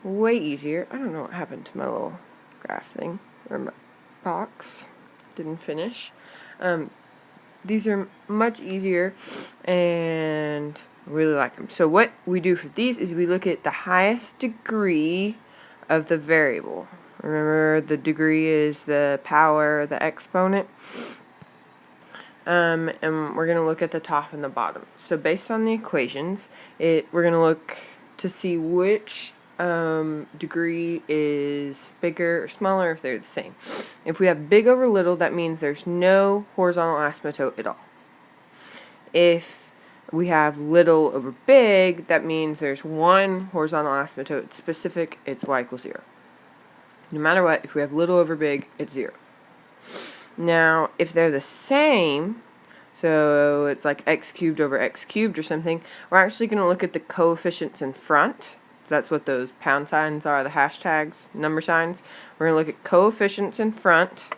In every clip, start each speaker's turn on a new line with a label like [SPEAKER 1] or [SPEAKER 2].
[SPEAKER 1] way easier. I don't know what happened to my little graph thing, or my box. Didn't finish. These are much easier, and I really like them. So what we do for these is we look at the highest degree of the variable. Remember, the degree is the power, the exponent. And we're going to look at the top and the bottom. So based on the equations, we're going to look to see which degree is bigger or smaller if they're the same. If we have big over little, that means there's no horizontal asymptote at all. If we have little over big, that means there's one horizontal asymptote specific, it's y equals 0. No matter what, if we have little over big, it's 0. Now, if they're the same, so it's like x cubed over x cubed or something, we're actually going to look at the coefficients in front. That's what those pound signs are, the hashtags, number signs. We're going to look at coefficients in front,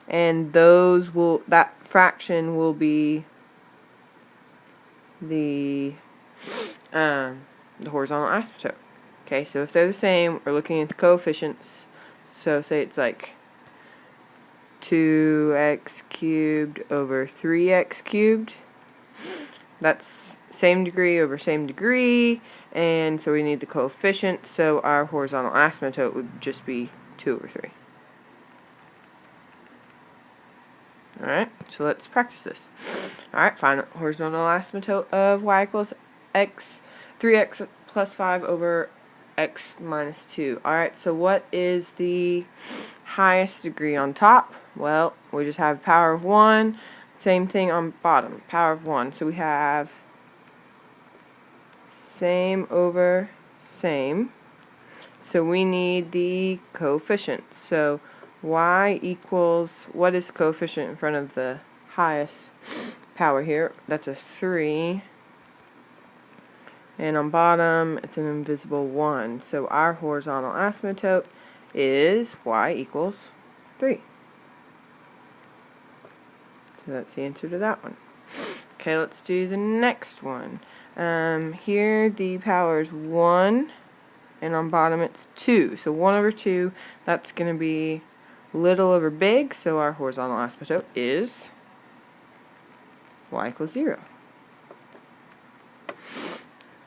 [SPEAKER 1] and that fraction will be the horizontal asymptote. Okay, so if they're the same, we're looking at the coefficients. So say it's like 2x cubed over 3x cubed. That's same degree over same degree, and so we need the coefficient, so our horizontal asymptote would just be 2 over 3. Alright, so let's practice this. Alright, find horizontal asymptote of y equals 3x plus 5 over x minus 2. Alright, so what is the highest degree on top? Well, we just have power of 1. Same thing on bottom, power of 1. So we have same over same. So we need the coefficient. So y equals, what is coefficient in front of the highest power here? That's a 3. And on bottom, it's an invisible 1. So our horizontal asymptote is y equals 3. So that's the answer to that one. Okay, let's do the next one. Here the power is 1, and on bottom it's 2. So 1 over 2, that's going to be little over big, so our horizontal asymptote is y equals 0.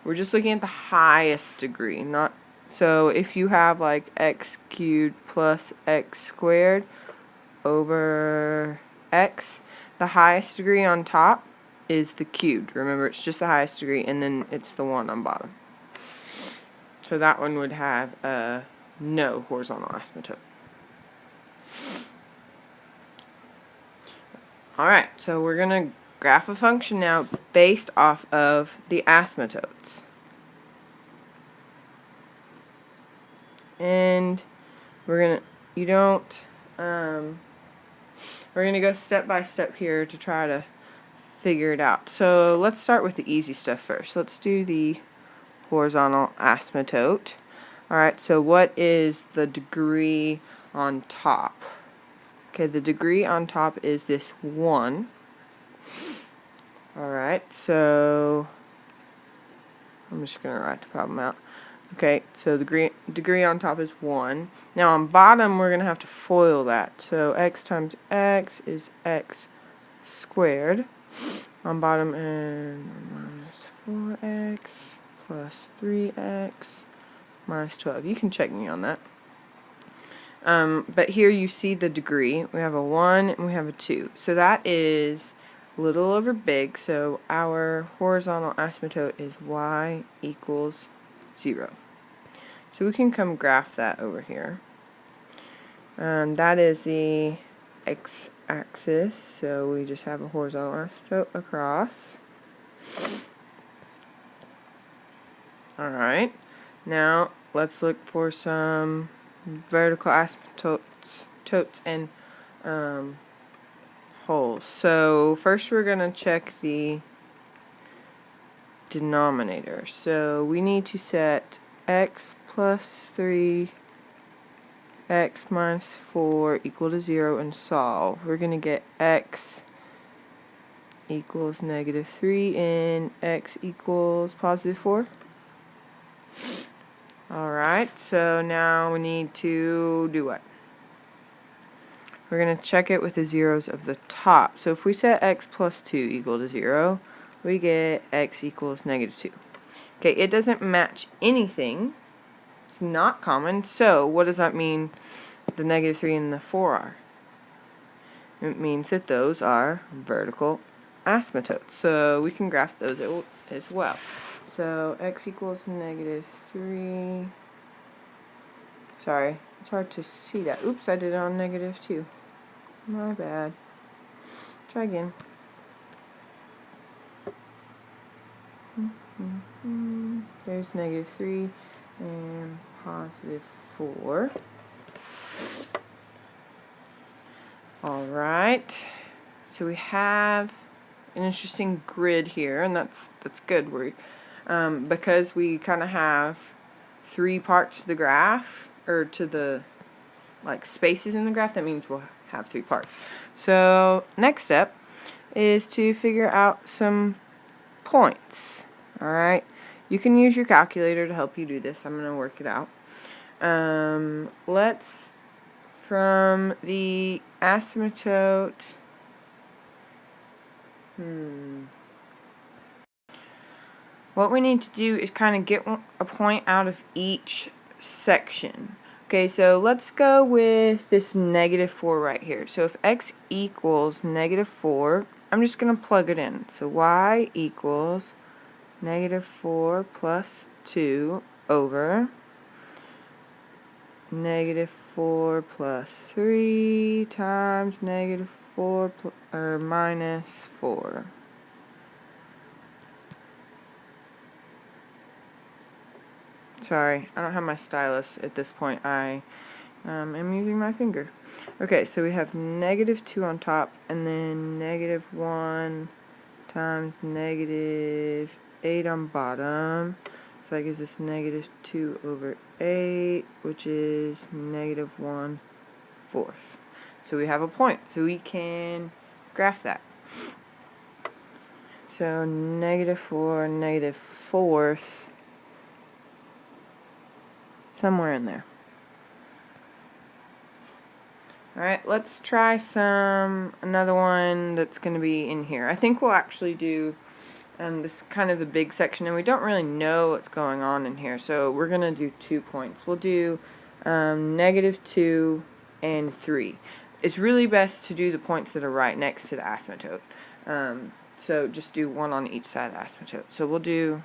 [SPEAKER 1] We're just looking at the highest degree, so if you have like x cubed plus x squared over x, the highest degree on top is the cubed. Remember, it's just the highest degree, and then it's the 1 on bottom. So that one would have no horizontal asymptote. Alright, so we're going to graph a function now based off of the asymptotes. And we're going to go step by step here to try to figure it out. So let's start with the easy stuff first. Let's do the horizontal asymptote. Alright, so what is the degree on top? Okay, the degree on top is this 1. Alright, so I'm just going to write the problem out. Okay, so the degree on top is 1. Now on bottom, we're going to have to FOIL that. So x times x is x squared. On bottom, and minus 4x plus 3x minus 12. You can check me on that. But here you see the degree. We have a 1 and we have a 2. So that is little over big. So our horizontal asymptote is y equals 0. So we can come graph that over here. That is the x-axis. So we just have a horizontal asymptote across. Alright. Now let's look for some vertical asymptotes and holes. So first we're going to check the denominator. So we need to set x plus 3 x minus 4 equal to 0 and solve. We're going to get x equals negative 3 and x equals positive 4. Alright, so now we need to do what? We're going to check it with the zeros of the top. So if we set x plus 2 equal to 0, we get x equals negative 2. Okay, it doesn't match anything. It's not common. So what does that mean the negative 3 and the 4 are? It means that those are vertical asymptotes. So we can graph those as well. So x equals negative 3. Sorry, it's hard to see that. Oops, I did it on negative 2. My bad. Try again. There's negative 3 and positive 4. Alright, so we have an interesting grid here, and that's good. Because we kind of have 3 parts to the graph, or to the spaces in the graph, that means we'll have 3 parts. So next step is to figure out some points. Alright, you can use your calculator to help you do this. I'm going to work it out. Let's, from the asymptote, what we need to do is kind of get a point out of each section. Okay, so let's go with this negative 4 right here. So if x equals negative 4, I'm just going to plug it in. So y equals negative 4 plus 2 over negative 4 plus 3 times negative 4 or minus 4. Sorry, I don't have my stylus at this point. I am using my finger. Okay, so we have negative 2 on top, and then negative 1 times negative 8 on bottom. So that gives us negative 2 over 8, which is negative 1/4. So we have a point, so we can graph that. So negative 4, negative 4th, somewhere in there. Alright, let's try another one that's going to be in here. I think we'll actually do this kind of the big section, and we don't really know what's going on in here, so we're going to do 2 points. We'll do negative 2 and 3. It's really best to do the points that are right next to the asymptote. So just do one on each side of the asymptote. So we'll do,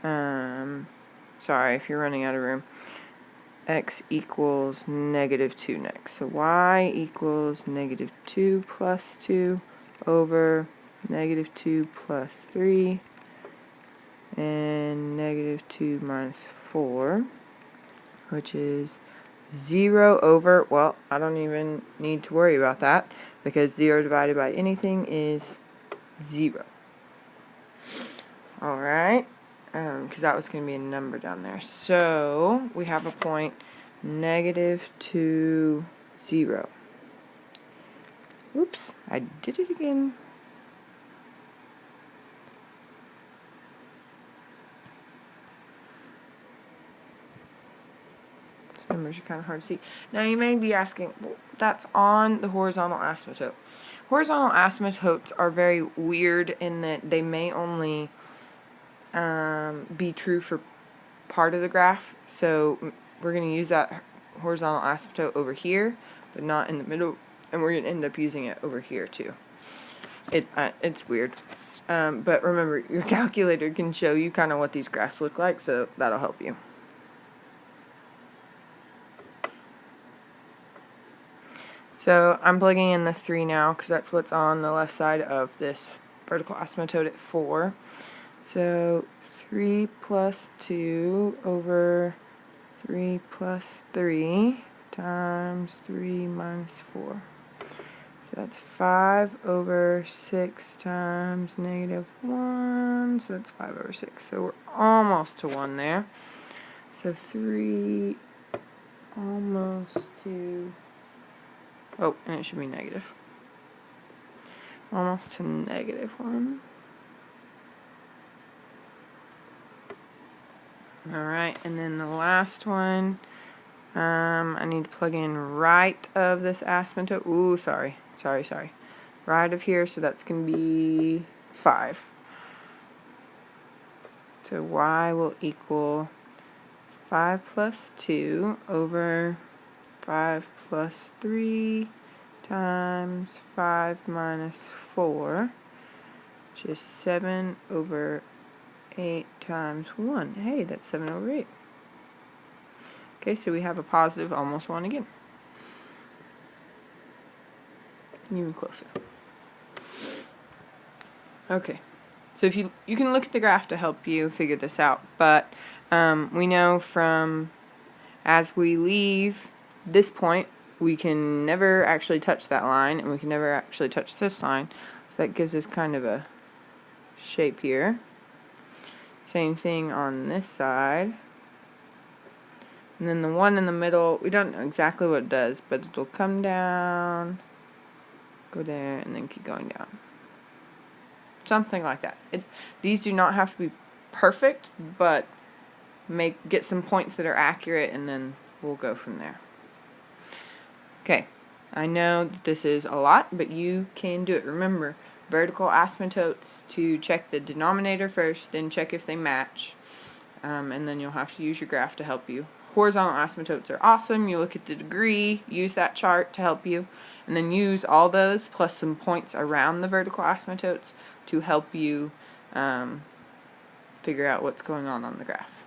[SPEAKER 1] sorry if you're running out of room, x equals negative 2 next. So y equals negative 2 plus 2 over negative 2 plus 3 and negative 2 minus 4, which is 0 over, well, I don't even need to worry about that because 0 divided by anything is 0. Alright, because that was going to be a number down there. So we have a point negative 2, 0. Oops, I did it again. These numbers are kind of hard to see. Now you may be asking, well, that's on the horizontal asymptote. Horizontal asymptotes are very weird in that they may only be true for part of the graph. So we're going to use that horizontal asymptote over here, but not in the middle, and we're going to end up using it over here too. It's weird. But remember, your calculator can show you kind of what these graphs look like, so that'll help you. So I'm plugging in the 3 now because that's what's on the left side of this vertical asymptote at 4. So 3 plus 2 over 3 plus 3 times 3 minus 4. So that's 5 over 6 times negative 1. So that's 5 over 6. So we're almost to 1 there. So 3 almost to... Oh, and it should be negative. Almost to negative 1. Alright, and then the last one, I need to plug in right of this asymptote. Ooh, sorry. Right of here, so that's going to be 5. So y will equal 5 plus 2 over 5 plus 3 times 5 minus 4, which is 7 over 8 times 1. Hey, that's 7 over 8. Okay, so we have a positive almost 1 again. Even closer. Okay, so if you can look at the graph to help you figure this out, but we know from as we leave this point, we can never actually touch that line, and we can never actually touch this line, so that gives us kind of a shape here. Same thing on this side. And then the one in the middle, we don't know exactly what it does, but it'll come down, go there, and then keep going down. Something like that. These do not have to be perfect, but get some points that are accurate, and then we'll go from there. Okay, I know that this is a lot, but you can do it. Remember, vertical asymptotes to check the denominator first, then check if they match, and then you'll have to use your graph to help you. Horizontal asymptotes are awesome. You look at the degree, use that chart to help you, and then use all those plus some points around the vertical asymptotes to help you figure out what's going on the graph.